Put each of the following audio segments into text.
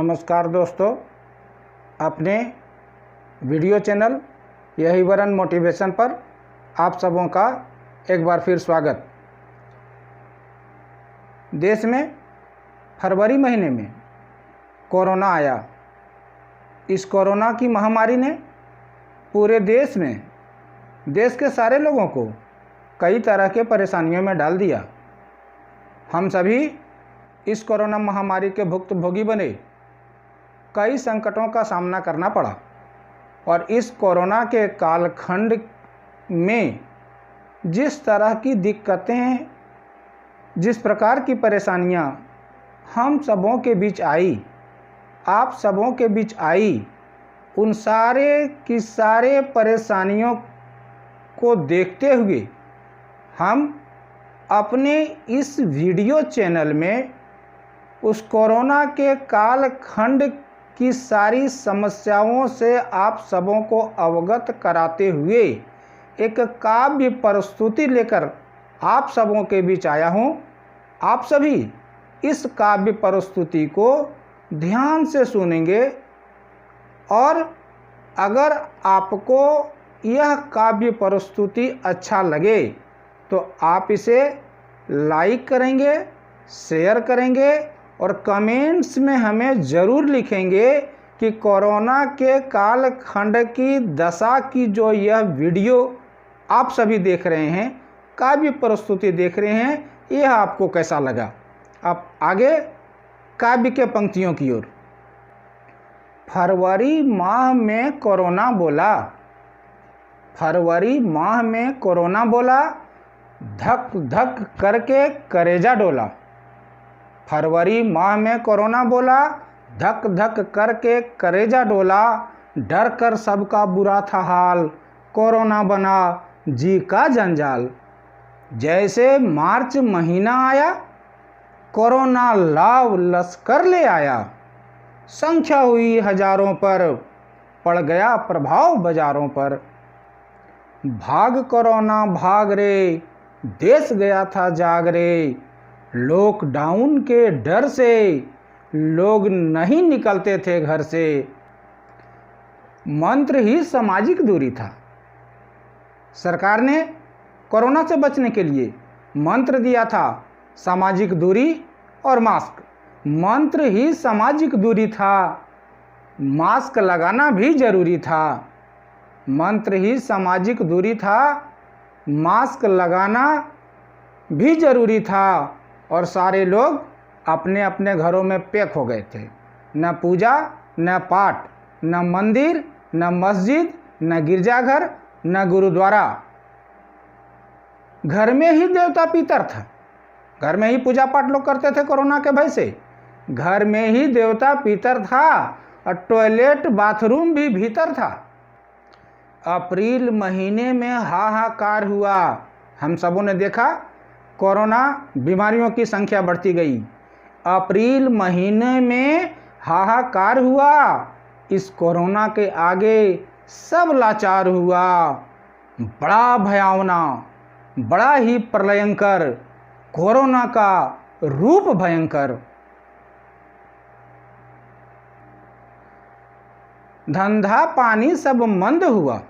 नमस्कार दोस्तों, अपने वीडियो चैनल यही वरन मोटिवेशन पर आप सबों का एक बार फिर स्वागत। देश में फरवरी महीने में कोरोना आया। इस कोरोना की महामारी ने पूरे देश में देश के सारे लोगों को कई तरह के परेशानियों में डाल दिया। हम सभी इस कोरोना महामारी के भुक्तभोगी बने, कई संकटों का सामना करना पड़ा और इस कोरोना के कालखंड में जिस तरह की दिक्कतें, जिस प्रकार की परेशानियां हम सबों के बीच आई, आप सबों के बीच आई, उन सारे की सारे परेशानियों को देखते हुए हम अपने इस वीडियो चैनल में उस कोरोना के कालखंड की सारी समस्याओं से आप सबों को अवगत कराते हुए एक काव्य प्रस्तुति लेकर आप सबों के बीच आया हूँ। आप सभी इस काव्य प्रस्तुति को ध्यान से सुनेंगे और अगर आपको यह काव्य प्रस्तुति अच्छा लगे तो आप इसे लाइक करेंगे, शेयर करेंगे और कमेंट्स में हमें ज़रूर लिखेंगे कि कोरोना के कालखंड की दशा की जो यह वीडियो आप सभी देख रहे हैं, काव्य प्रस्तुति देख रहे हैं, यह आपको कैसा लगा। अब आगे काव्य के पंक्तियों की ओर। फरवरी माह में कोरोना बोला, फरवरी माह में कोरोना बोला, धक धक करके करेजा डोला। फरवरी माह में कोरोना बोला, धक धक करके करेजा डोला। डर कर सबका बुरा था हाल, कोरोना बना जी का जंजाल। जैसे मार्च महीना आया, कोरोना लाव लश्कर ले आया। संख्या हुई हजारों पर, पड़ गया प्रभाव बाजारों पर। भाग कोरोना भाग रे, देश गया था जाग रे। लॉकडाउन के डर से लोग नहीं निकलते थे घर से। मंत्र ही सामाजिक दूरी था। सरकार ने कोरोना से बचने के लिए मंत्र दिया था, सामाजिक दूरी और मास्क। मंत्र ही सामाजिक दूरी था, मास्क लगाना भी जरूरी था। मंत्र ही सामाजिक दूरी था, मास्क लगाना भी जरूरी था। और सारे लोग अपने अपने घरों में पैक हो गए थे। न पूजा, न पाठ, न मंदिर, न मस्जिद, न गिरजाघर, न गुरुद्वारा। घर में ही देवता पितर था। घर में ही पूजा पाठ लोग करते थे कोरोना के भय से। घर में ही देवता पितर था और टॉयलेट बाथरूम भी भीतर था। अप्रैल महीने में हाहाकार हुआ। हम सबों ने देखा कोरोना बीमारियों की संख्या बढ़ती गई। अप्रैल महीने में हाहाकार हुआ। इस कोरोना के आगे सब लाचार हुआ। बड़ा भयावना, बड़ा ही प्रलयंकर, कोरोना का रूप भयंकर। धंधा पानी सब मंद हुआ।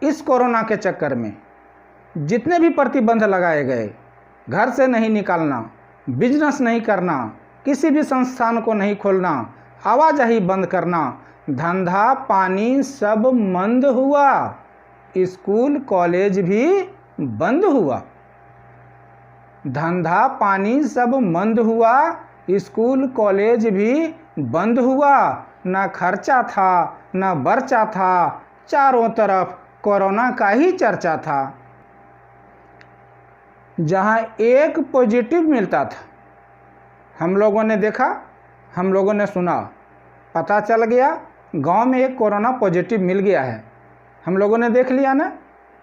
इस कोरोना के चक्कर में जितने भी प्रतिबंध लगाए गए, घर से नहीं निकलना, बिजनेस नहीं करना, किसी भी संस्थान को नहीं खोलना, आवाजाही बंद करना, धंधा पानी सब मंद हुआ। स्कूल कॉलेज भी बंद हुआ। धंधा पानी सब मंद हुआ, स्कूल कॉलेज भी बंद हुआ। न खर्चा था, न बर्चा था, चारों तरफ कोरोना का ही चर्चा था। जहाँ एक पॉजिटिव मिलता था, हम लोगों ने देखा, हम लोगों ने सुना, पता चल गया गांव में एक कोरोना पॉजिटिव मिल गया है। हम लोगों ने देख लिया ना,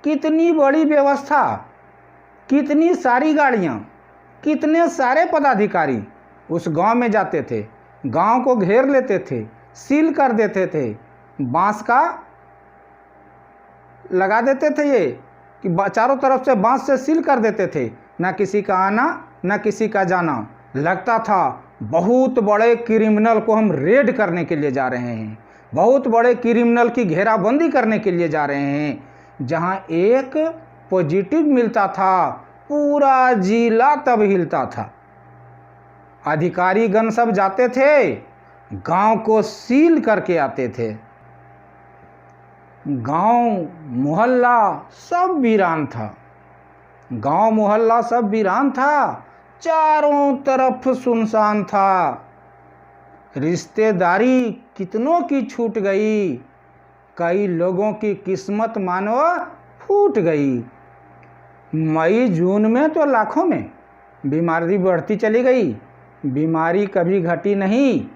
कितनी बड़ी व्यवस्था, कितनी सारी गाड़ियाँ, कितने सारे पदाधिकारी उस गांव में जाते थे, गांव को घेर लेते थे, सील कर देते थे, बांस का लगा देते थे ये कि चारों तरफ से बांस से सील कर देते थे। ना किसी का आना, ना किसी का जाना। लगता था बहुत बड़े क्रिमिनल को हम रेड करने के लिए जा रहे हैं, बहुत बड़े क्रिमिनल की घेराबंदी करने के लिए जा रहे हैं। जहां एक पॉजिटिव मिलता था पूरा जिला तब हिलता था। अधिकारी गण सब जाते थे, गांव को सील करके आते थे। गांव मोहल्ला सब वीरान था, गांव मोहल्ला सब वीरान था, चारों तरफ सुनसान था। रिश्तेदारी कितनों की छूट गई, कई लोगों की किस्मत मानो फूट गई। मई जून में तो लाखों में बीमारी बढ़ती चली गई, बीमारी कभी घटी नहीं।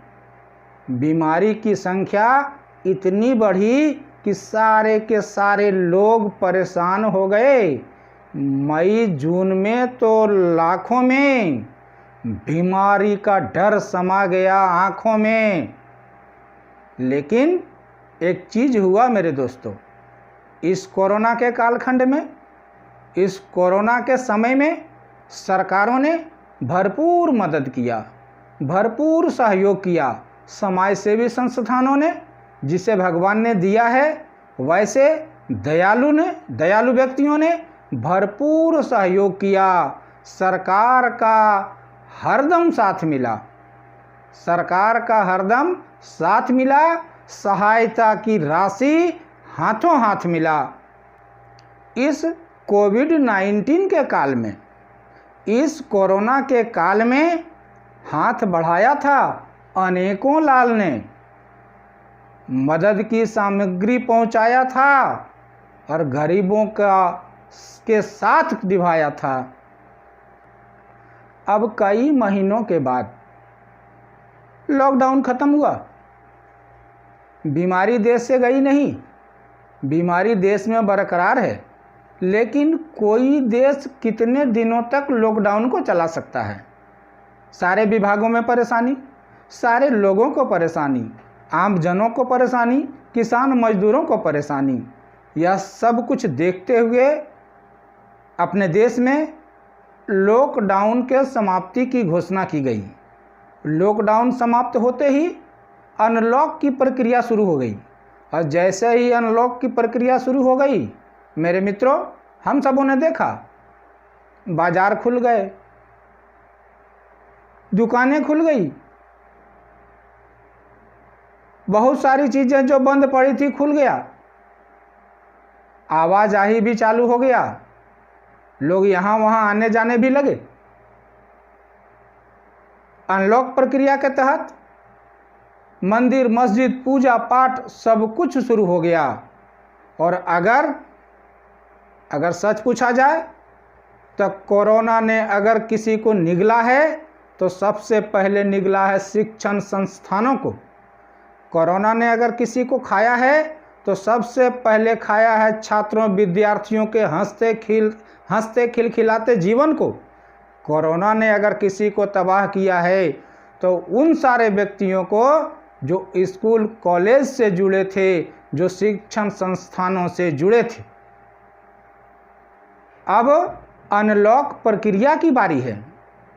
बीमारी की संख्या इतनी बढ़ी कि सारे के सारे लोग परेशान हो गए। मई जून में तो लाखों में बीमारी का डर समा गया आंखों में। लेकिन एक चीज़ हुआ मेरे दोस्तों, इस कोरोना के कालखंड में, इस कोरोना के समय में सरकारों ने भरपूर मदद किया, भरपूर सहयोग किया। समाज सेवी संस्थानों ने, जिसे भगवान ने दिया है, वैसे दयालु व्यक्तियों ने भरपूर सहयोग किया। सरकार का हरदम साथ मिला, सरकार का हरदम साथ मिला। सहायता की राशि हाथों हाथ मिला। इस कोविड-19 के काल में, इस कोरोना के काल में हाथ बढ़ाया था अनेकों लाल ने, मदद की सामग्री पहुंचाया था और गरीबों के साथ निभाया था। अब कई महीनों के बाद लॉकडाउन खत्म हुआ। बीमारी देश से गई नहीं, बीमारी देश में बरकरार है। लेकिन कोई देश कितने दिनों तक लॉकडाउन को चला सकता है? सारे विभागों में परेशानी, सारे लोगों को परेशानी, आम जनों को परेशानी, किसान मजदूरों को परेशानी। यह सब कुछ देखते हुए अपने देश में लॉकडाउन के समाप्ति की घोषणा की गई। लॉकडाउन समाप्त होते ही अनलॉक की प्रक्रिया शुरू हो गई। और जैसे ही अनलॉक की प्रक्रिया शुरू हो गई, मेरे मित्रों, हम सबों ने देखा, बाजार खुल गए, दुकानें खुल गई, बहुत सारी चीज़ें जो बंद पड़ी थी खुल गया, आवाजाही भी चालू हो गया, लोग यहाँ वहाँ आने जाने भी लगे। अनलॉक प्रक्रिया के तहत मंदिर, मस्जिद, पूजा पाठ सब कुछ शुरू हो गया। और अगर सच पूछा जाए तो कोरोना ने अगर किसी को निगला है तो सबसे पहले निगला है शिक्षण संस्थानों को। कोरोना ने अगर किसी को खाया है तो सबसे पहले खाया है छात्रों, विद्यार्थियों के हंसते खिलखिलाते जीवन को। कोरोना ने अगर किसी को तबाह किया है तो उन सारे व्यक्तियों को जो स्कूल कॉलेज से जुड़े थे, जो शिक्षण संस्थानों से जुड़े थे। अब अनलॉक प्रक्रिया की बारी है।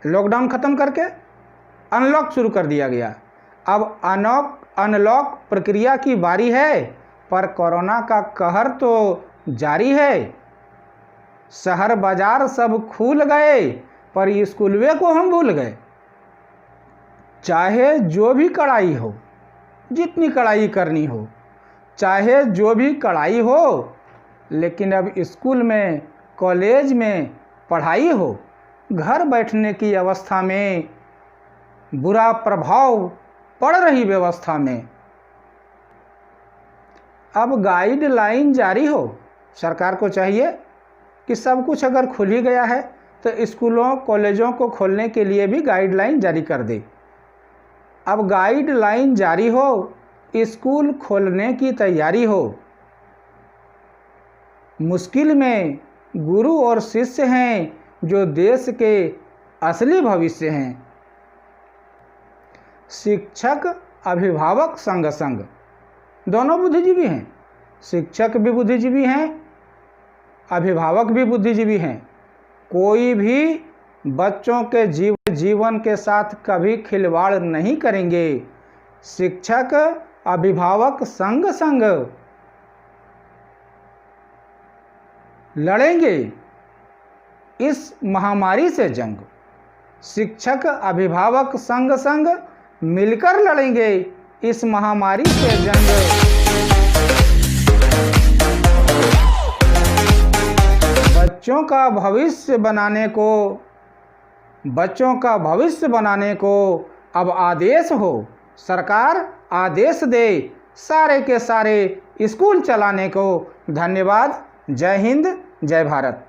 लॉकडाउन खत्म करके अनलॉक शुरू कर दिया गया। अब अनलॉक प्रक्रिया की बारी है, पर कोरोना का कहर तो जारी है। शहर बाजार सब खुल गए, पर स्कूलवे को हम भूल गए। चाहे जो भी कड़ाई हो, जितनी कड़ाई करनी हो, चाहे जो भी कड़ाई हो, लेकिन अब स्कूल में, कॉलेज में पढ़ाई हो, घर बैठने की अवस्था में बुरा प्रभाव पड़ रही व्यवस्था में। अब गाइडलाइन जारी हो। सरकार को चाहिए कि सब कुछ अगर खुल ही गया है तो स्कूलों कॉलेजों को खोलने के लिए भी गाइडलाइन जारी कर दे। अब गाइडलाइन जारी हो, स्कूल खोलने की तैयारी हो। मुश्किल में गुरु और शिष्य हैं जो देश के असली भविष्य हैं। शिक्षक, अभिभावक संग संग दोनों बुद्धिजीवी हैं। शिक्षक भी बुद्धिजीवी हैं, अभिभावक भी बुद्धिजीवी हैं। कोई भी बच्चों के जीवन के साथ कभी खिलवाड़ नहीं करेंगे। शिक्षक अभिभावक संग संग लड़ेंगे इस महामारी से जंग। शिक्षक अभिभावक संग संग मिलकर लड़ेंगे इस महामारी से जंग। बच्चों का भविष्य बनाने को अब आदेश हो। सरकार आदेश दे सारे के सारे स्कूल चलाने को। धन्यवाद। जय हिंद, जय भारत।